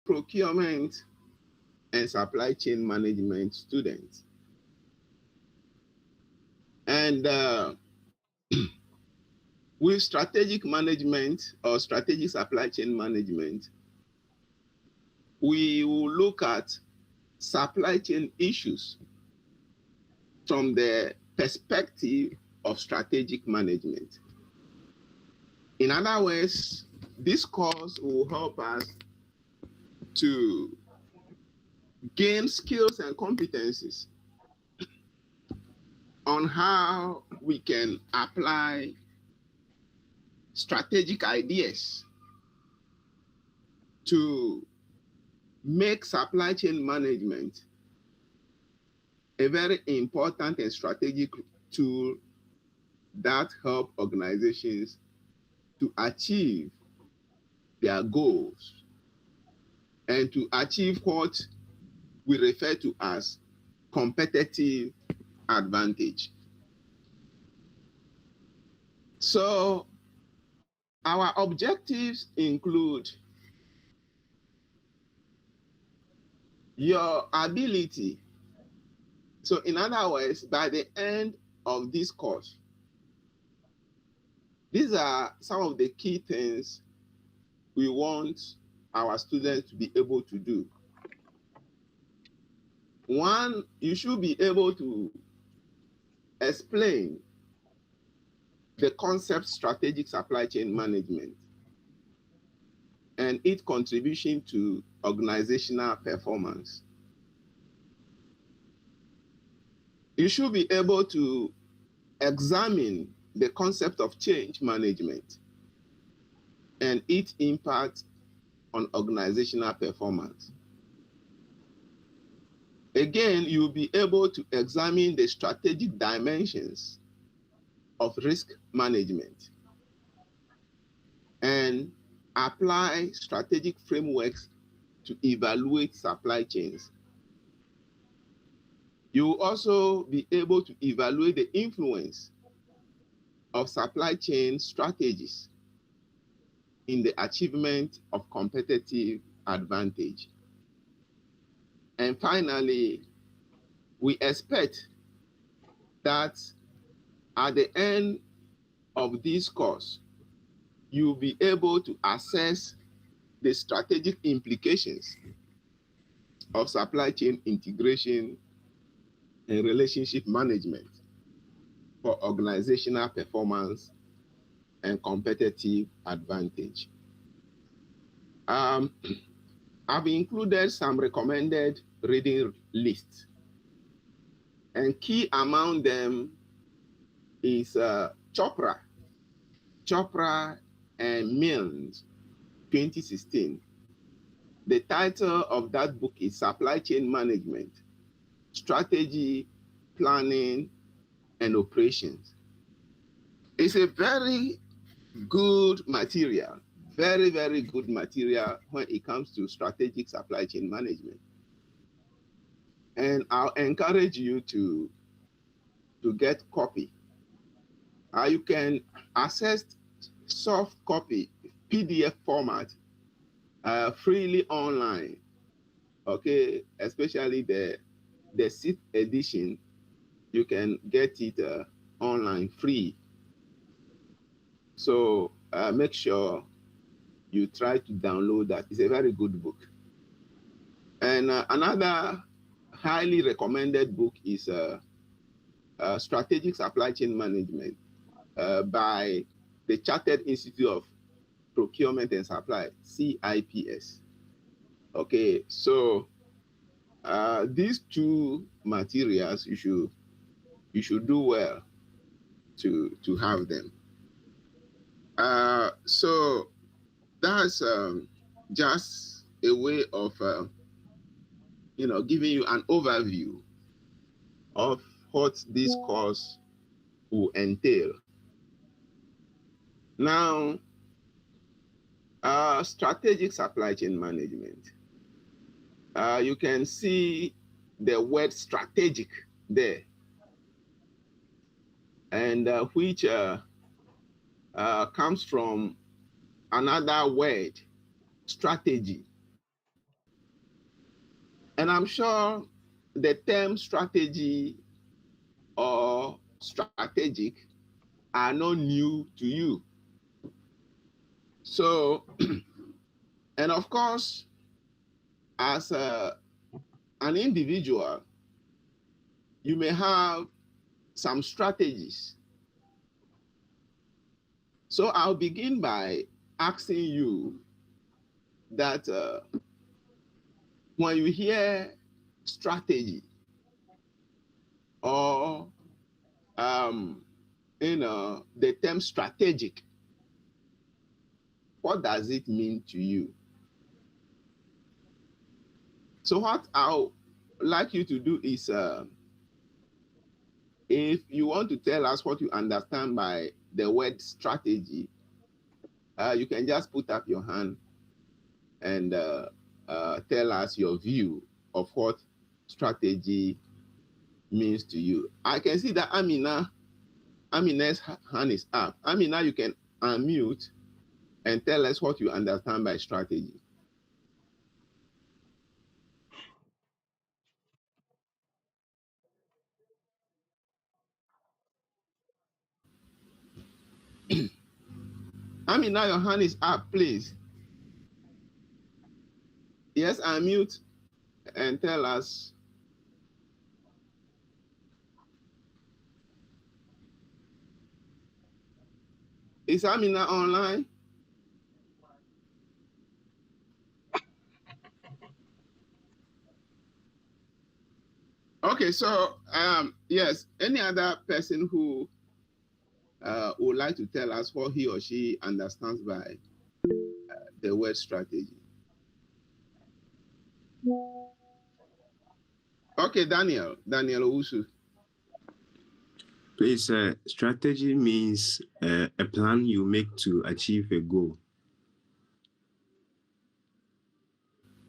procurement and supply chain management student. And with strategic management or strategic supply chain management, we will look at supply chain issues from the perspective of strategic management. In other words, this course will help us to gain skills and competencies on how we can apply strategic ideas to make supply chain management a very important and strategic tool that help organizations to achieve their goals and to achieve what we refer to as competitive advantage. So our objectives include your ability. So in other words, by the end of this course, these are some of the key things we want our students to be able to do. One, you should be able to explain the concept strategic supply chain management and its contribution to organizational performance. You should be able to examine the concept of change management and its impact on organizational performance. Again, you'll be able to examine the strategic dimensions of risk management and apply strategic frameworks to evaluate supply chains. You will also be able to evaluate the influence of supply chain strategies in the achievement of competitive advantage. And finally, we expect that at the end of this course, you'll be able to assess the strategic implications of supply chain integration and relationship management for organizational performance and competitive advantage. I've included some recommended reading lists, and key among them is Chopra and Milnes, 2016. The title of that book is Supply Chain Management, Strategy, Planning, and Operations. It's a very good material, very, very good material when it comes to strategic supply chain management. And I'll encourage you to get copy. You can access soft copy, PDF format, freely online, okay? Especially the 6th edition, you can get it online free. So make sure you try to download that. It's a very good book. And another highly recommended book is Strategic Supply Chain Management by the Chartered Institute of Procurement and Supply, CIPS. Okay, so these two materials, you should do well to have them. So that's just a way of giving you an overview of what this course will entail. Now, strategic supply chain management. You can see the word strategic there, and which comes from another word, strategy. And I'm sure the term strategy or strategic are not new to you. So, and of course, as an individual, you may have some strategies. So I'll begin by asking you that when you hear strategy or the term strategic, what does it mean to you? So what I would like you to do is, if you want to tell us what you understand by the word strategy, you can just put up your hand and tell us your view of what strategy means to you. I can see that Amina's hand is up. Amina, you can unmute and tell us what you understand by strategy. Amina, your hand is up, please. Yes, unmute and tell us. Is Amina online? Okay, so yes, any other person who would like to tell us what he or she understands by the word strategy? Okay, Daniel Owusu. Please, strategy means a plan you make to achieve a goal.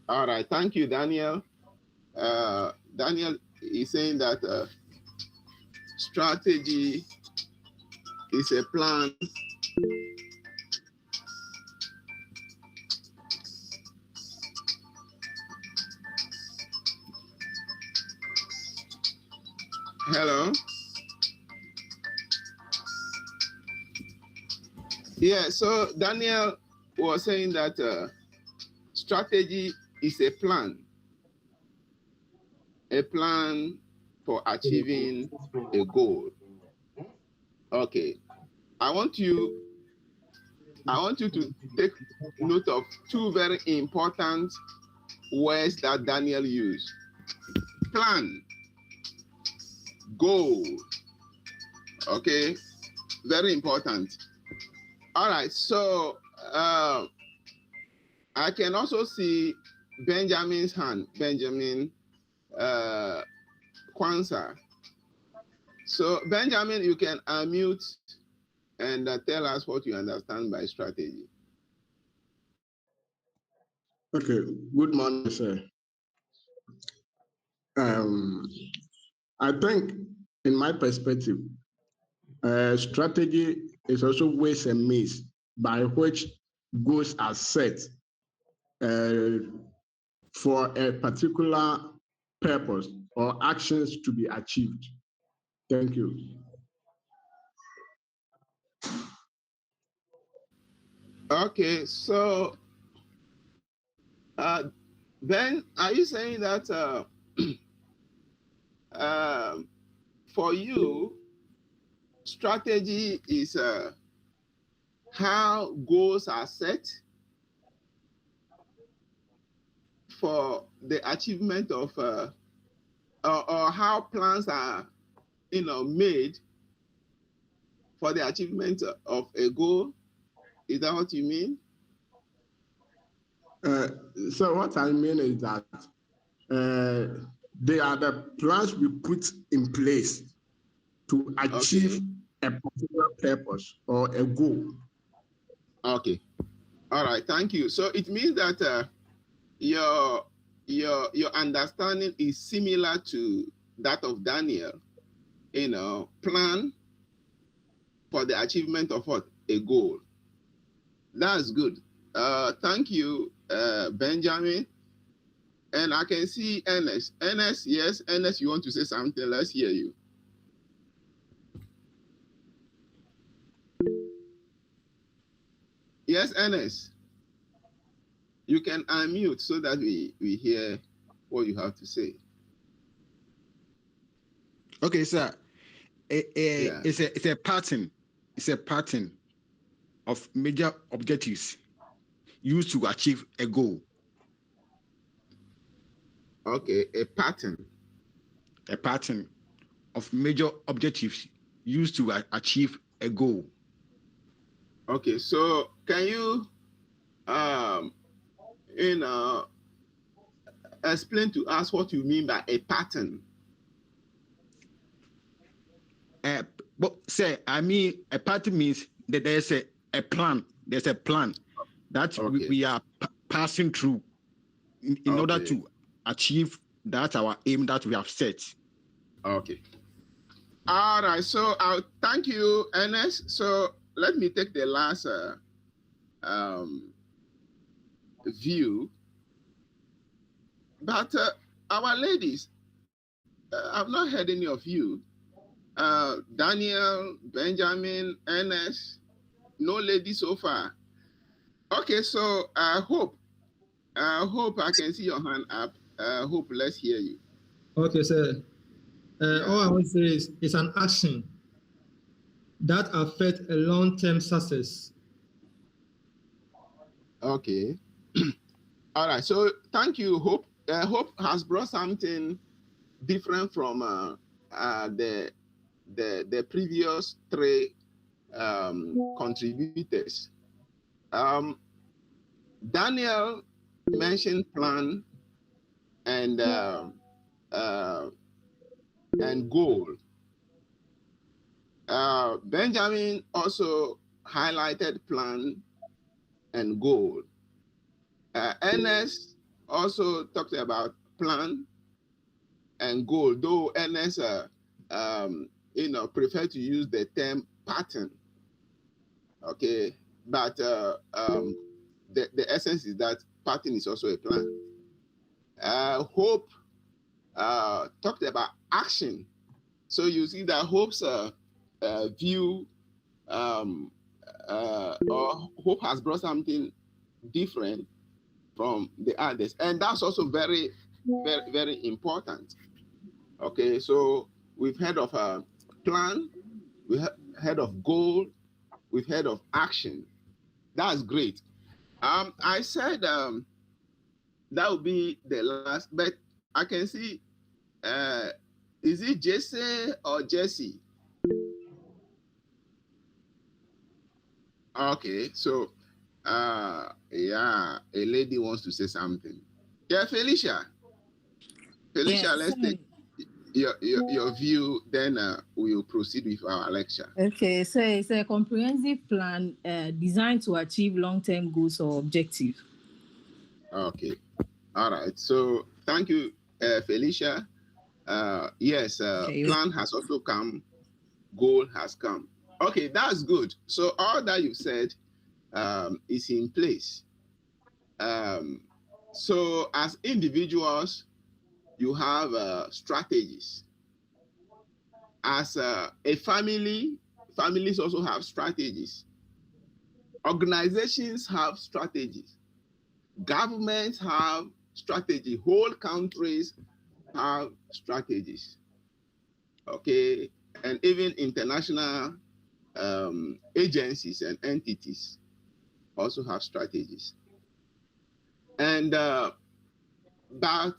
All right, thank you, Daniel. Daniel is saying that strategy is a plan Hello. Yeah, so Daniel was saying that strategy is a plan for achieving a goal. Okay, I want you to take note of two very important words that Daniel used: plan, goal. Okay, very important. All right, so I can also see Benjamin's hand, Benjamin Kwanzaa. So Benjamin, you can unmute and tell us what you understand by strategy. Okay, good morning, sir. I think, in my perspective, strategy is also ways and means by which goals are set for a particular purpose or actions to be achieved. Thank you. Okay, so Ben, are you saying that for you, strategy is how goals are set for the achievement of, or how plans are, made for the achievement of a goal? Is that what you mean? So what I mean is that they are the plans we put in place to achieve a particular purpose or a goal. Okay. All right. Thank you. So it means that your understanding is similar to that of Daniel. Plan for the achievement of what? A goal. That's good. Thank you, Benjamin. And I can see Ernest. Ernest, yes, Ernest, you want to say something? Let's hear you. Yes, Ernest. You can unmute so that we hear what you have to say. Okay, sir. Yeah. It's a pattern. It's a pattern of major objectives used to achieve a goal. Okay, a pattern. A pattern of major objectives used to achieve a goal. Okay, so can you, explain to us what you mean by a pattern? But say, I mean, a pattern means that there's a plan. There's a plan that Okay. we are passing through in order Okay. to achieve that our aim that we have set. Okay. All right. So I'll thank you, Ernest. So let me take the last view. But our ladies, I've not heard any of you. Daniel, Benjamin, Ernest, no lady so far. Okay, so I hope I can see your hand up. Hope, let's hear you. Okay, sir. All I want to say is it's an action that affects a long-term success. Okay. All right. So thank you, Hope. Hope has brought something different from the previous three contributors. Daniel mentioned plan and goal. Benjamin also highlighted plan and goal. Ernest also talked about plan and goal, though Ernest prefer to use the term pattern. Okay, but the essence is that pattern is also a plan. Hope talked about action. So you see that Hope's view or Hope has brought something different from the others, and that's also very, very, very important. Okay, so we've heard of a plan, we've heard of goal, we've heard of action. That's great. I said that would be the last, but I can see, is it Jesse or Jesse? Okay, so yeah, a lady wants to say something. Yeah, Felicia. Felicia, yes. Let's take your view, then we'll proceed with our lecture. Okay, so it's a comprehensive plan designed to achieve long-term goals or objectives. Okay, all right. So thank you, Felicia. Yes, plan has also come, goal has come. Okay, that's good. So all that you said is in place. So as individuals, you have strategies. As a family, families also have strategies. Organizations have strategies. Governments have strategy. Whole countries have strategies. Okay, and even international agencies and entities also have strategies. And but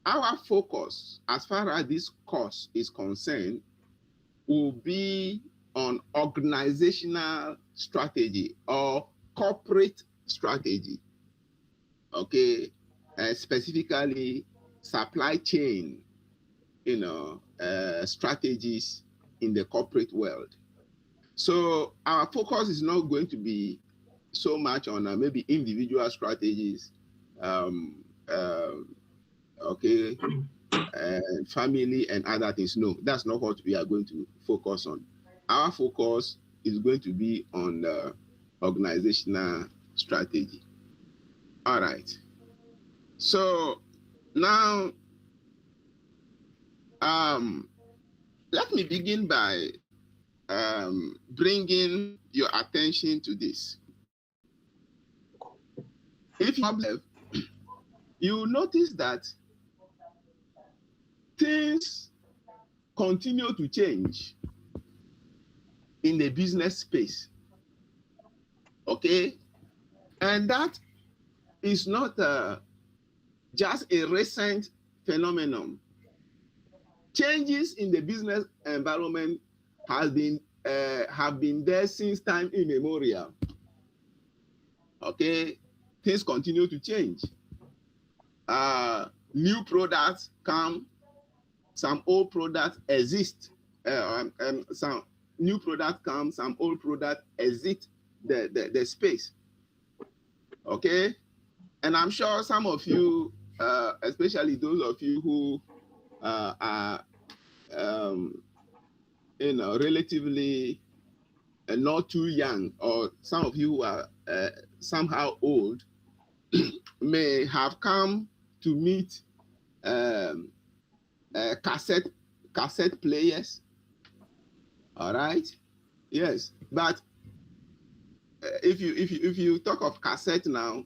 our focus, as far as this course is concerned, will be on organizational strategy or corporate strategy. Okay, specifically supply chain, strategies in the corporate world. So our focus is not going to be so much on maybe individual strategies, okay, family and other things. No, that's not what we are going to focus on. Our focus is going to be on the organizational strategy. All right. So Now, let me begin by bringing your attention to this. If you observe, you notice that things continue to change in the business space. Okay? And that is not just a recent phenomenon. Changes in the business environment have been there since time immemorial. Okay? Things continue to change. New products come, some old products exist. Some new products come, some old products exit the space. Okay? And I'm sure some of you, especially those of you who are relatively not too young, or some of you who are somehow old, may have come to meet cassette players. All right, yes, but if you talk of cassette now,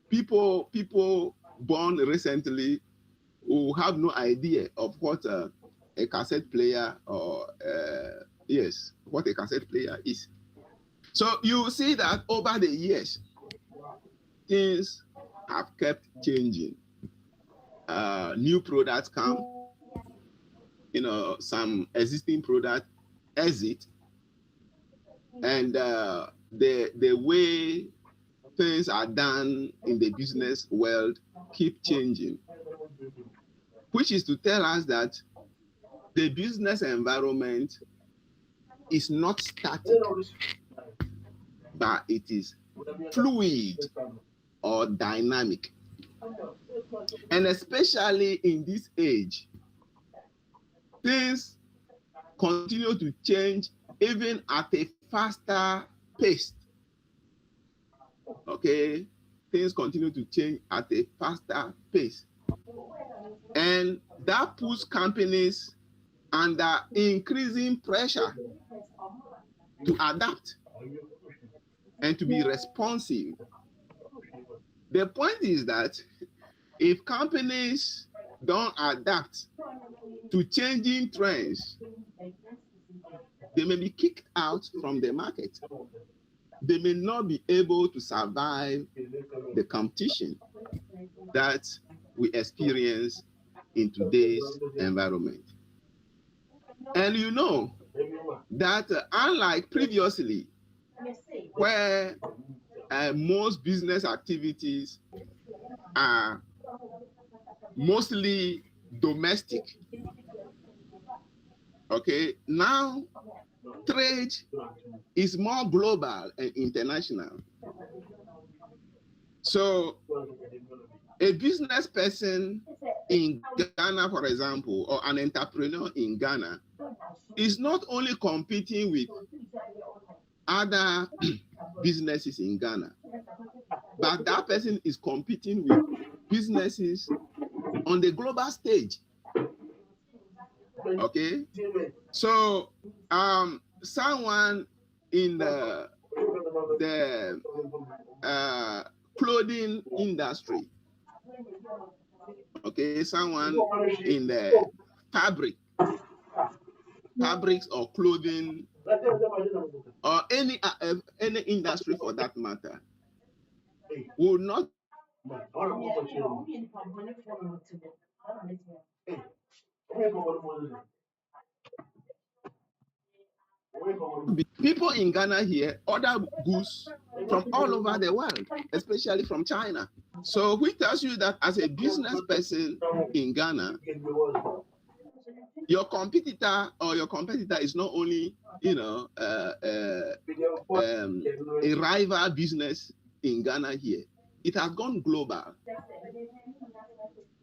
people born recently who have no idea of what a cassette player or yes, what a cassette player is. So you see that over the years, things have kept changing. New products come, some existing product exit, and the way things are done in the business world keep changing, which is to tell us that the business environment is not static, but it is fluid or dynamic. And especially in this age, things continue to change even at a faster pace. Okay, things continue to change at a faster pace. And that puts companies under increasing pressure to adapt and to be responsive. The point is that if companies don't adapt to changing trends, they may be kicked out from the market. They may not be able to survive the competition that we experience in today's environment. And you know that unlike previously, where most business activities are mostly domestic, okay, now trade is more global and international. So a business person in Ghana, for example, or an entrepreneur in Ghana is not only competing with other businesses in Ghana, but that person is competing with businesses on the global stage. Okay, so someone in the clothing industry, okay, someone in the fabrics or clothing, or any industry for that matter, will not people in Ghana here order goods from all over the world, especially from China. So which tells you that as a business person in Ghana, your competitor is not only a rival business in Ghana here, it has gone global.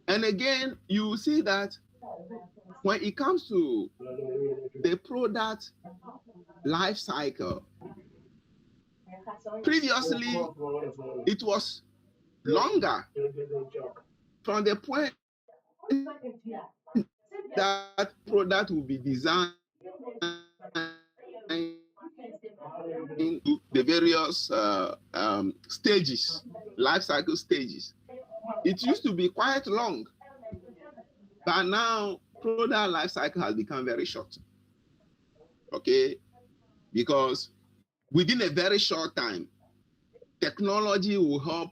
And again, you see that when it comes to the product life cycle, previously it was longer from the point that product will be designed into the various stages, life cycle stages. It used to be quite long, but now product life cycle has become very short. Okay, because within a very short time, technology will help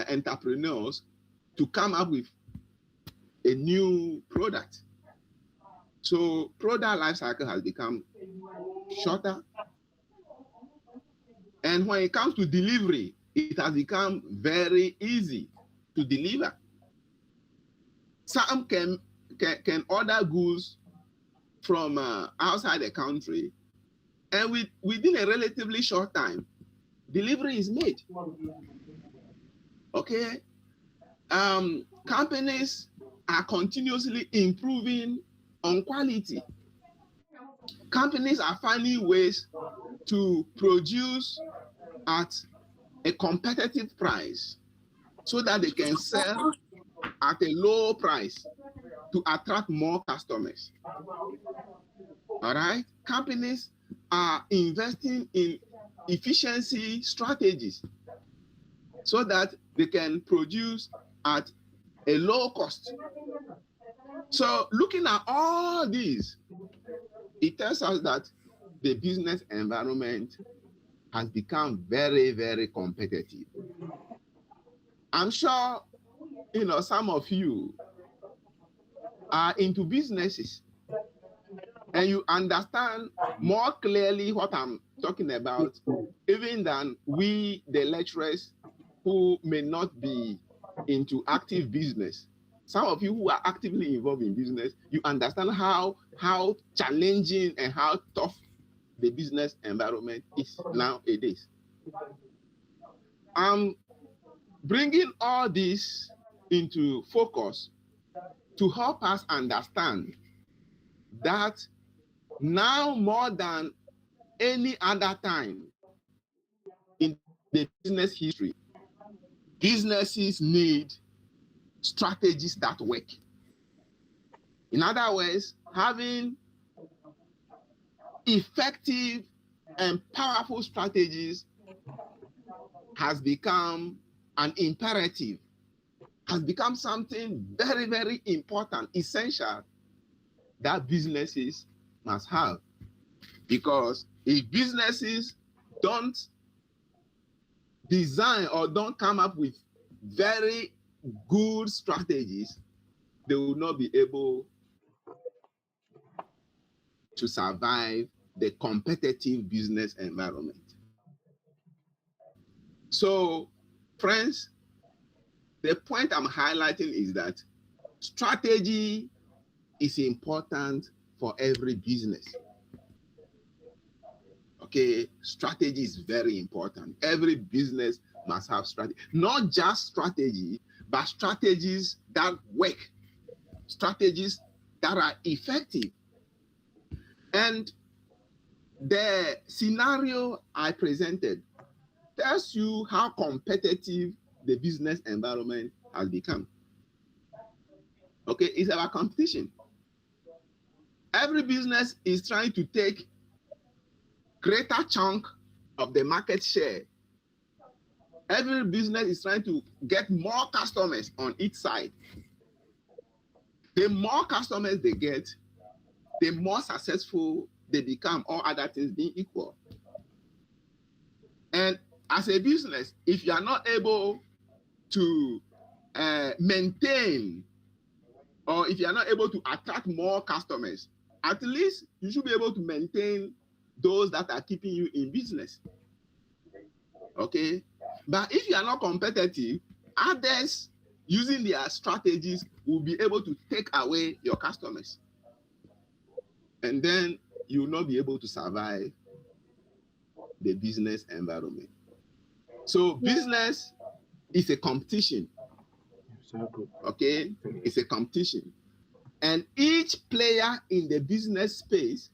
entrepreneurs to come up with a new product. So product life cycle has become shorter. And when it comes to delivery, it has become very easy to deliver. Some can order goods from outside the country, and within a relatively short time, delivery is made. Okay, companies are continuously improving on quality. Companies are finding ways to produce at a competitive price so that they can sell at a low price to attract more customers. All right, companies are investing in efficiency strategies so that they can produce at a low cost. So looking at all these, it tells us that the business environment has become very, very competitive. I'm sure, some of you are into businesses and you understand more clearly what I'm talking about, even than we, the lecturers, who may not be into active business. Some of you who are actively involved in business, you understand how challenging and how tough the business environment is nowadays. I'm bringing all this into focus to help us understand that now more than any other time in the business history, businesses need strategies that work. In other words, having effective and powerful strategies has become an imperative, has become something very, very important, essential, that businesses must have. Because if businesses don't design or don't come up with very good strategies, they will not be able to survive the competitive business environment. So, friends, the point I'm highlighting is that strategy is important for every business. Okay, strategy is very important. Every business must have strategy. Not just strategy, but strategies that work, strategies that are effective. And the scenario I presented tells you how competitive the business environment has become. Okay, it's about competition. Every business is trying to take greater chunk of the market share. Every business is trying to get more customers on each side. The more customers they get, the more successful they become, all other things being equal. And as a business, if you are not able to maintain, or if you are not able to attract more customers, at least you should be able to maintain those that are keeping you in business. Okay? But if you are not competitive, others using their strategies will be able to take away your customers. And then you will not be able to survive the business environment. So business is a competition. Okay? It's a competition. And each player in the business space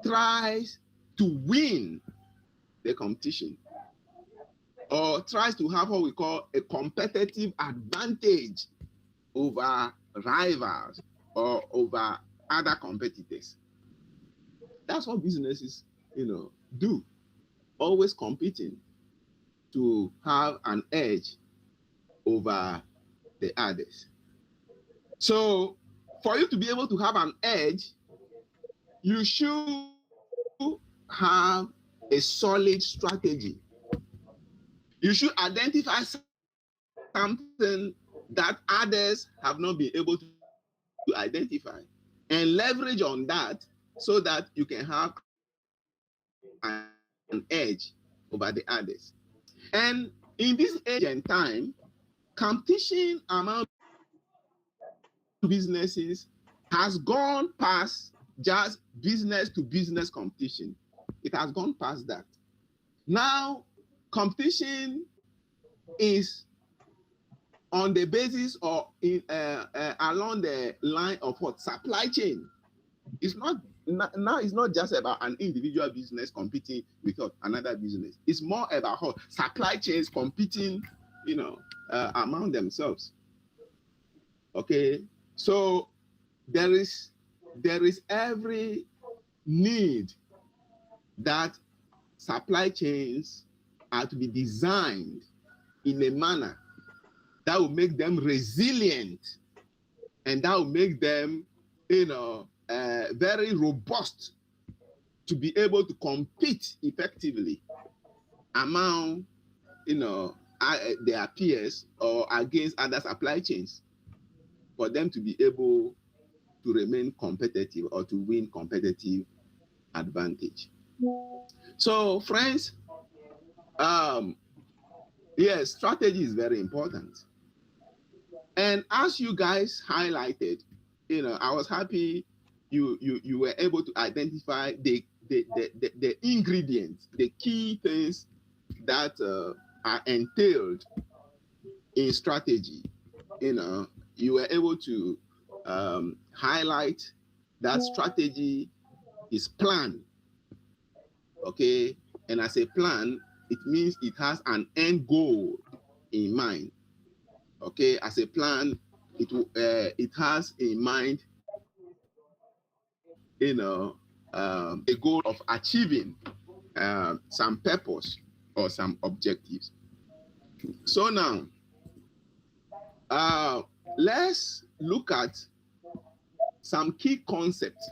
tries to win the competition, or tries to have what we call a competitive advantage over rivals or over other competitors. That's what businesses, do. Always competing to have an edge over the others. So for you to be able to have an edge, you should have a solid strategy. You should identify something that others have not been able to identify and leverage on that so that you can have an edge over the others. And in this age and time, competition among businesses has gone past just business to business competition. It has gone past that. Now, competition is on the basis of along the line of what? Supply chain. It's not now. It's not just about an individual business competing with another business. It's more about how supply chains competing, among themselves. Okay, so there is every need that supply chains are to be designed in a manner that will make them resilient and that will make them, very robust to be able to compete effectively among, their peers or against other supply chains, for them to be able to remain competitive or to win competitive advantage. So, friends, yes, strategy is very important. And as you guys highlighted, I was happy you were able to identify the ingredients, the key things that are entailed in strategy. You were able to highlight that strategy is plan. Okay, and as a plan, it means it has an end goal in mind. Okay, as a plan, it has in mind, a goal of achieving some purpose or some objectives. So now, let's look at some key concepts.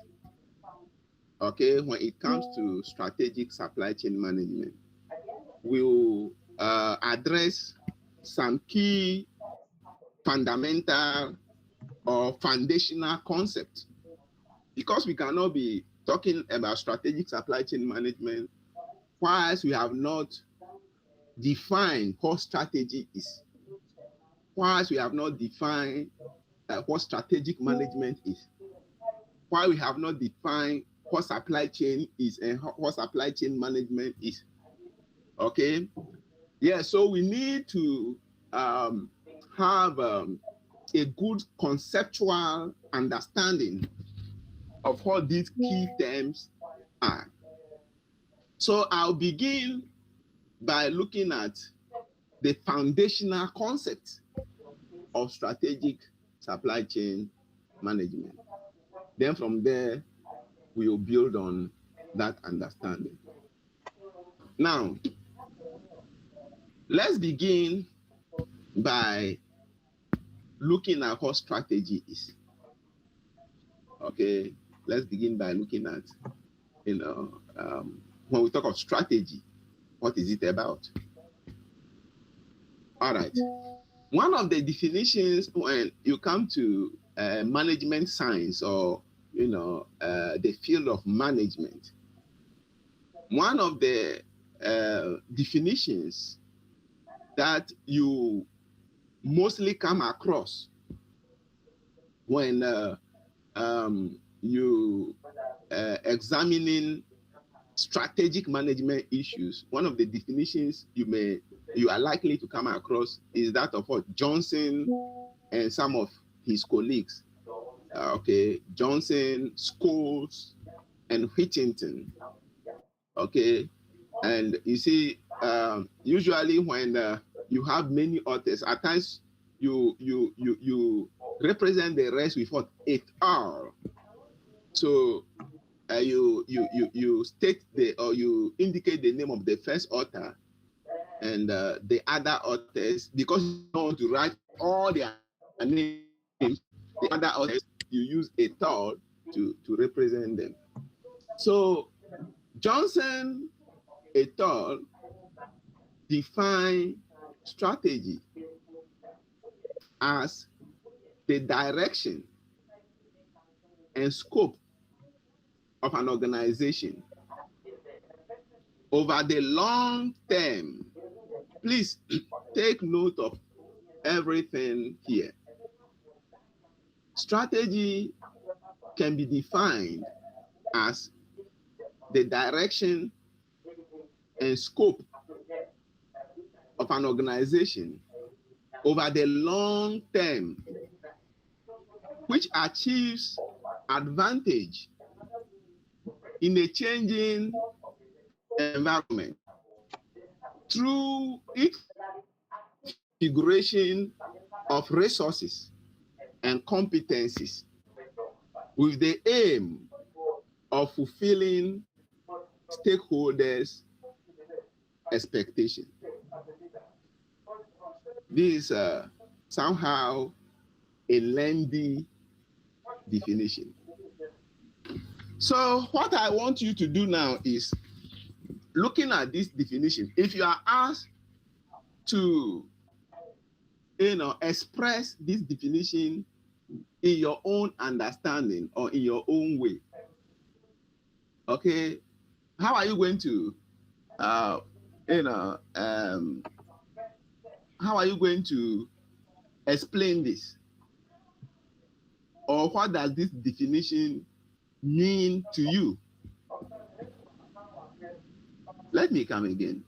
Okay, when it comes to strategic supply chain management, we'll address some key fundamental or foundational concepts, because we cannot be talking about strategic supply chain management whilst we have not defined what strategy is, whilst we have not defined what strategic management is, while we have not defined what supply chain is and what supply chain management is. Okay, yeah, so we need to have a good conceptual understanding of what these key terms are. So I'll begin by looking at the foundational concepts of strategic supply chain management. Then from there, we will build on that understanding. Now, let's begin by looking at what strategy is. Okay, let's begin by looking at, when we talk of strategy, what is it about? All right. One of the definitions when you come to management science or, the field of management, one of the definitions that you mostly come across when you examining strategic management issues, one of the definitions you are likely to come across is that of what Johnson and some of his colleagues, Johnson, Scholes, and Whittington. Okay, and you see, usually when you have many authors, at times you represent the rest with what? Et al. So you state you indicate the name of the first author and the other authors, because you don't want to write all their names, the other authors, you use et al. to represent them. So Johnson et al. Define strategy as the direction and scope of an organization over the long term. Please take note of everything here. Strategy can be defined as the direction and scope of an organization over the long term, which achieves advantage in a changing environment through its configuration of resources and competencies with the aim of fulfilling stakeholders' expectation. This is somehow a lengthy definition. So what I want you to do now is, looking at this definition, if you are asked to express this definition in your own understanding or in your own way, okay, how are you going to how are you going to explain this? Or what does this definition mean to you? Let me come again.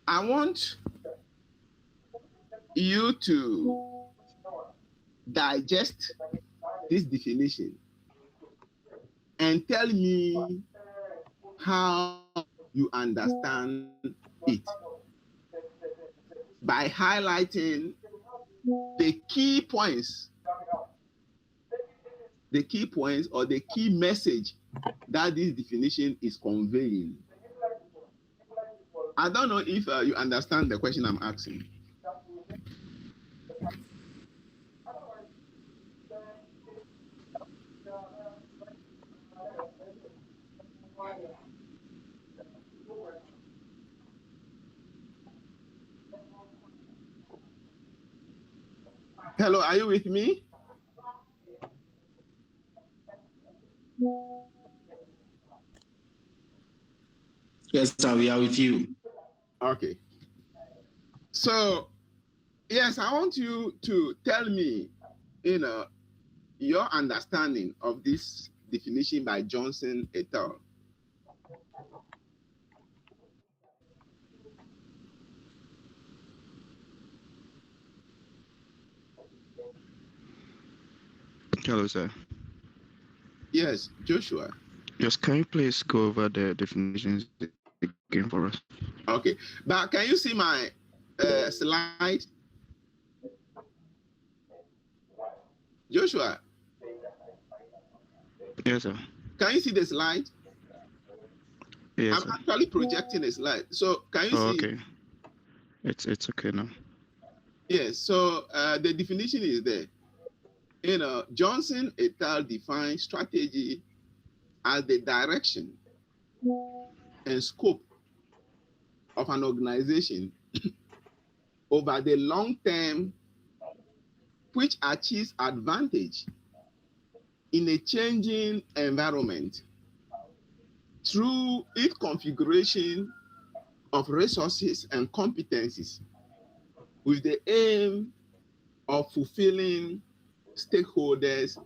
I want you to digest this definition and tell me how you understand it by highlighting the key points or the key message that this definition is conveying. I don't know if you understand the question I'm asking. Hello, are you with me? Yes, sir, we are with you. Okay. So, yes, I want you to tell me, your understanding of this definition by Johnson et al. Hello, sir. Yes, Joshua. Yes, can you please go over the definitions again for us? Okay, but can you see my slide? Joshua, Yes, sir. can you see the slide? Yes, I'm sir. actually projecting a slide. So can you see? Okay. It's okay now. Yes, so the definition is there. Johnson et al. Defines strategy as the direction and scope of an organization over the long term, which achieves advantage in a changing environment through its configuration of resources and competencies with the aim of fulfilling stakeholders'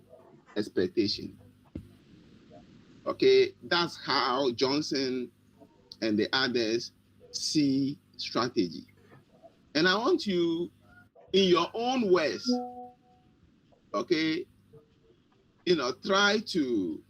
expectation. Okay, that's how Johnson and the others see strategy. And I want you, in your own words, okay, try to